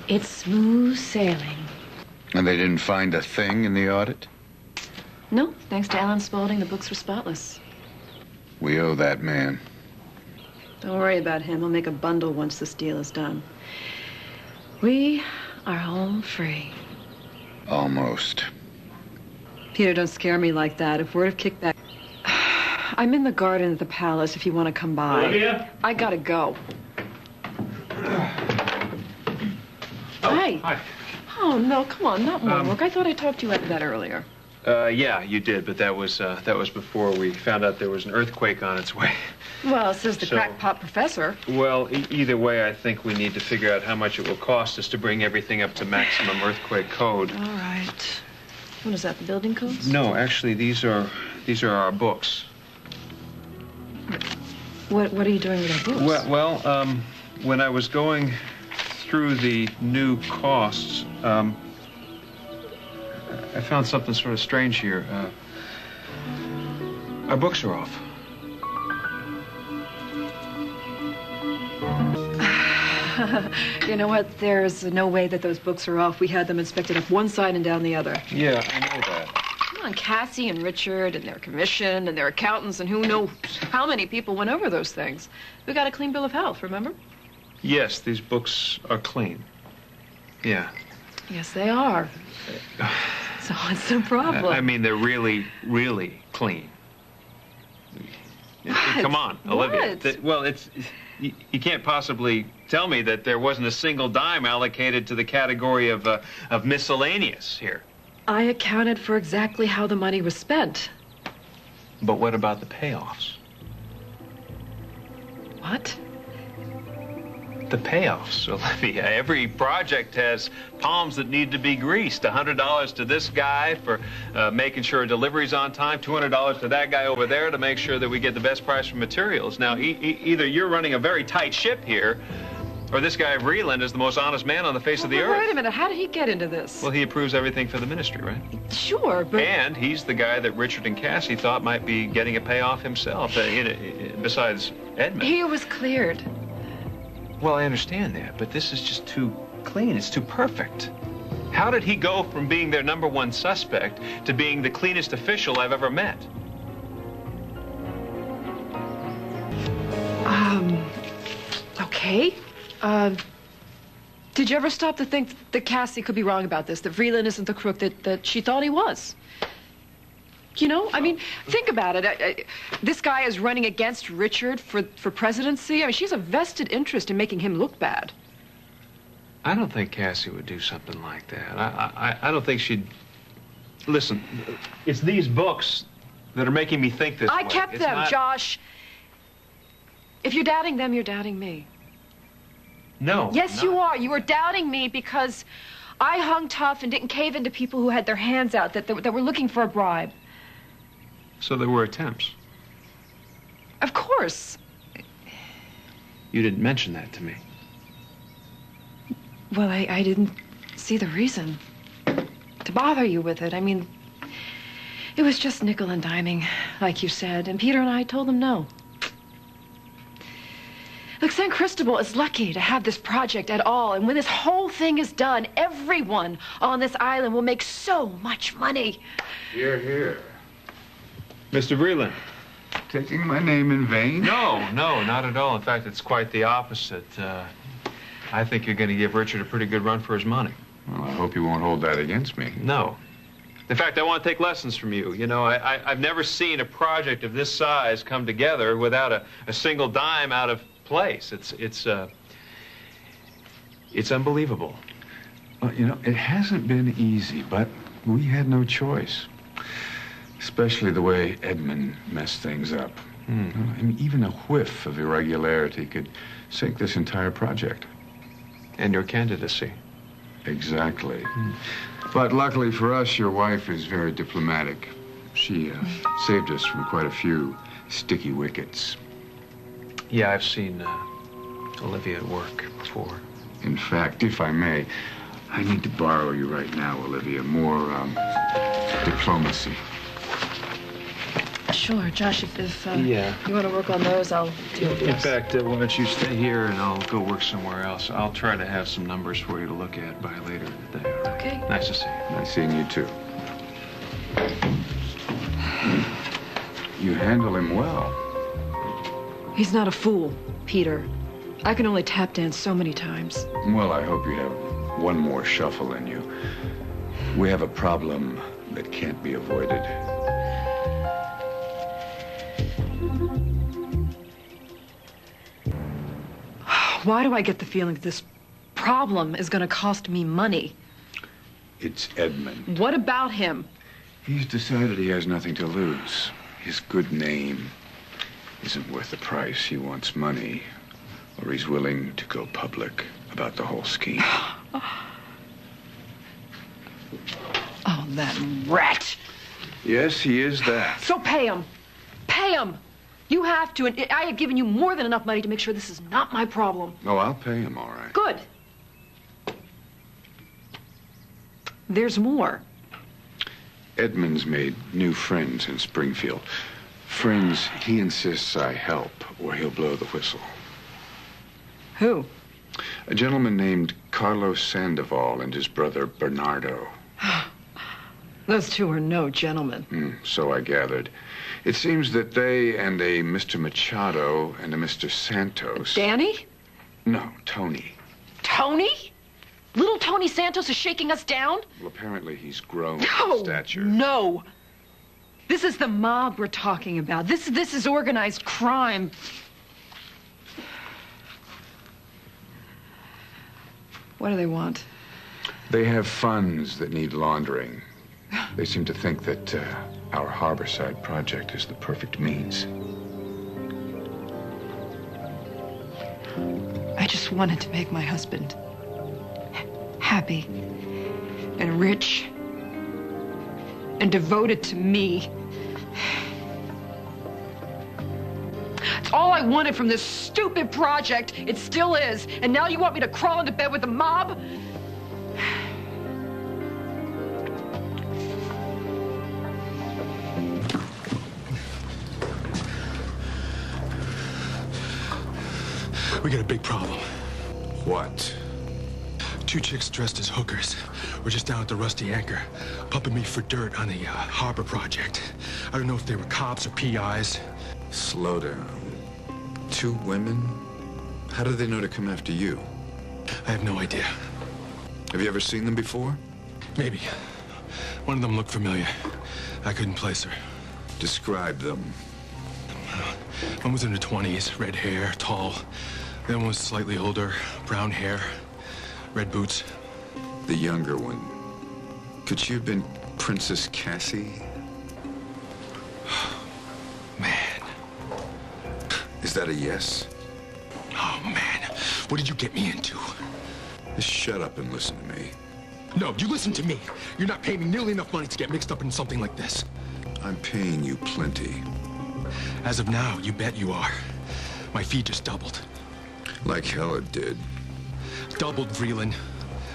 It's smooth sailing. And they didn't find a thing in the audit? No, thanks to Alan Spaulding, the books were spotless. We owe that man. Don't worry about him. He'll make a bundle once this deal is done. We are home free. Almost. Peter, don't scare me like that. If word of kickback... I'm in the garden at the palace if you want to come by. Olivia? I gotta go. Hi. Hi. Oh, no, come on, not more work. I thought I talked to you about that earlier. Yeah, you did, but that was before we found out there was an earthquake on its way. Well, says the crackpot professor. Well, either way, I think we need to figure out how much it will cost us to bring everything up to maximum earthquake code. All right. What is that, the building codes? No, actually, these are our books. What are you doing with our books? Well, when I was going through the new costs, I found something sort of strange here. Our books are off. You know what? There's no way that those books are off. We had them inspected up one side and down the other. Yeah, I know that. Come on, Cassie and Richard and their commission and their accountants and who knows how many people went over those things. We got a clean bill of health, remember? Yes, these books are clean. Yeah. Yes, they are. So what's the problem? I mean, they're really, really clean. Come on, Olivia. What? You can't possibly tell me that there wasn't a single dime allocated to the category of miscellaneous here. I accounted for exactly how the money was spent. But what about the payoffs? What? The payoffs, Olivia. Every project has palms that need to be greased. $100 to this guy for making sure a delivery's on time, $200 to that guy over there to make sure that we get the best price for materials. Now, either you're running a very tight ship here, or this guy Vreeland is the most honest man on the face of the earth. Wait a minute, how did he get into this? Well, he approves everything for the ministry, right? Sure, but... And he's the guy that Richard and Cassie thought might be getting a payoff himself, besides Edmund. He was cleared. Well, I understand that, but this is just too clean. It's too perfect. How did he go from being their #1 suspect to being the cleanest official I've ever met? Okay. Did you ever stop to think that Cassie could be wrong about this, that Vreeland isn't the crook that she thought he was? You know, I mean, think about it. This guy is running against Richard for presidency. I mean, she's a vested interest in making him look bad. I don't think Cassie would do something like that. I don't think she'd... Listen, it's these books that are making me think this way. I kept them, Josh. If you're doubting them, you're doubting me. No. Yes, you are. You were doubting me because I hung tough and didn't cave into people who had their hands out, that were looking for a bribe. So there were attempts. Of course. You didn't mention that to me. Well, I didn't see the reason to bother you with it. I mean, it was just nickel and diming, like you said, and Peter and I told them no. Look, San Cristobal is lucky to have this project at all, and when this whole thing is done, everyone on this island will make so much money. Hear, hear. Mr. Vreeland. Taking my name in vain? No, not at all. In fact, it's quite the opposite. I think you're going to give Richard a pretty good run for his money. Well, I hope you won't hold that against me. No. In fact, I want to take lessons from you. You know, I've never seen a project of this size come together without a single dime out of place. It's unbelievable. Well, you know, it hasn't been easy, but we had no choice. Especially the way Edmund messed things up. I mean, even a whiff of irregularity could sink this entire project. And your candidacy. Exactly. But luckily for us, your wife is very diplomatic. She saved us from quite a few sticky wickets. Yeah, I've seen Olivia at work before. In fact, if I may, I need to borrow you right now, Olivia. More diplomacy. Sure, Josh, if Yeah. you want to work on those, I'll do it. In fact, why don't you stay here and I'll go work somewhere else. I'll try to have some numbers for you to look at by later in the day. All right? Okay. Nice to see you. Nice seeing you, too. You handle him well. He's not a fool, Peter. I can only tap dance so many times. Well, I hope you have one more shuffle in you. We have a problem that can't be avoided. Why do I get the feeling that this problem is going to cost me money? It's Edmund. What about him? He's decided he has nothing to lose. His good name isn't worth the price. He wants money, or he's willing to go public about the whole scheme. Oh, that rat. Yes, he is that. So pay him. Pay him. You have to, and I have given you more than enough money to make sure this is not my problem. Oh, I'll pay him, all right. Good. There's more. Edmund's made new friends in Springfield. Friends he insists I help, or he'll blow the whistle. Who? A gentleman named Carlos Sandoval and his brother Bernardo. Those two are no gentlemen. So I gathered. It seems that they and a Mr. Machado and a Mr. Santos... Danny? No, Tony. Tony? Little Tony Santos is shaking us down? Well, apparently he's grown No, in stature. no. This is the mob we're talking about. This is organized crime. What do they want? They have funds that need laundering. They seem to think that our Harborside project is the perfect means. I just wanted to make my husband happy and rich and devoted to me. It's all I wanted from this stupid project. It still is. And now you want me to crawl into bed with the mob? We got a big problem. What? Two chicks dressed as hookers were just down at the Rusty Anchor, pumping me for dirt on the harbor project. I don't know if they were cops or PIs. Slow down. Two women? How do they know to come after you? I have no idea. Have you ever seen them before? Maybe. One of them looked familiar. I couldn't place her. Describe them. One was in her 20s, red hair, tall. The other one was slightly older, brown hair, red boots. The younger one. Could she have been Princess Cassie? Man. Is that a yes? Oh, man. What did you get me into? Just shut up and listen to me. No, you listen to me. You're not paying me nearly enough money to get mixed up in something like this. I'm paying you plenty. As of now, you bet you are. My fee just doubled. Like hell it did. Doubled, Vreeland.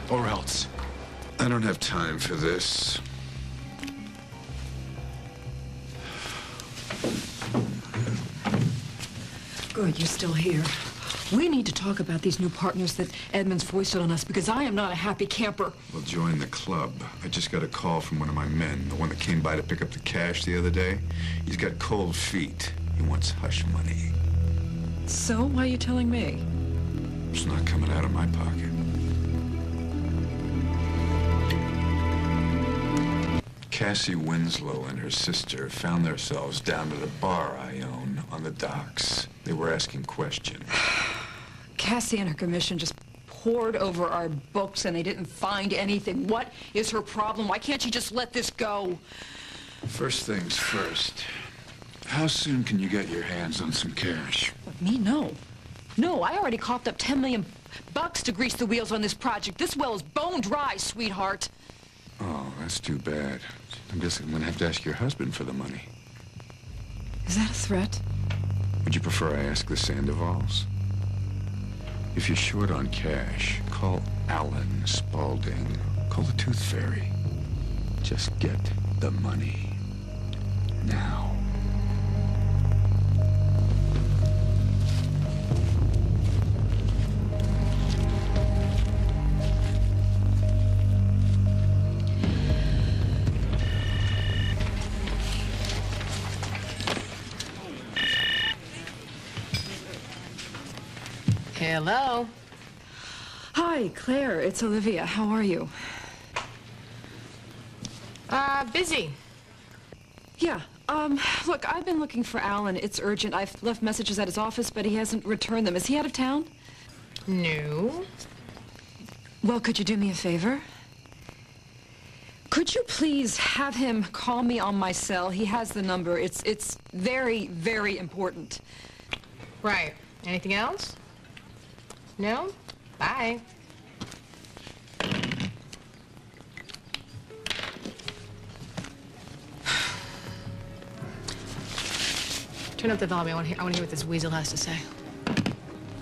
Or else. I don't have time for this. Good, you're still here. We need to talk about these new partners that Edmund's foisted on us, because I am not a happy camper. Well, join the club. I just got a call from one of my men, the one that came by to pick up the cash the other day. He's got cold feet. He wants hush money. So, why are you telling me? It's not coming out of my pocket. Cassie Winslow and her sister found themselves down at a bar I own on the docks. They were asking questions. Cassie and her commission just poured over our books and they didn't find anything. What is her problem? Why can't she just let this go? First things first. How soon can you get your hands on some cash? Me, no. No, I already coughed up $10 million to grease the wheels on this project. This well is bone dry, sweetheart. Oh, that's too bad. I guess I'm gonna have to ask your husband for the money. Is that a threat? Would you prefer I ask the Sandovals? If you're short on cash, call Alan Spaulding. Call the Tooth Fairy. Just get the money. Now. Hello. Hi, Claire. It's Olivia. How are you? Busy. Yeah. Look, I've been looking for Alan. It's urgent. I've left messages at his office, but he hasn't returned them. Is he out of town? No. Well, could you do me a favor? Could you please have him call me on my cell? He has the number. It's very, very important. Right. Anything else? No? Bye. Turn up the volume. I want to hear what this weasel has to say.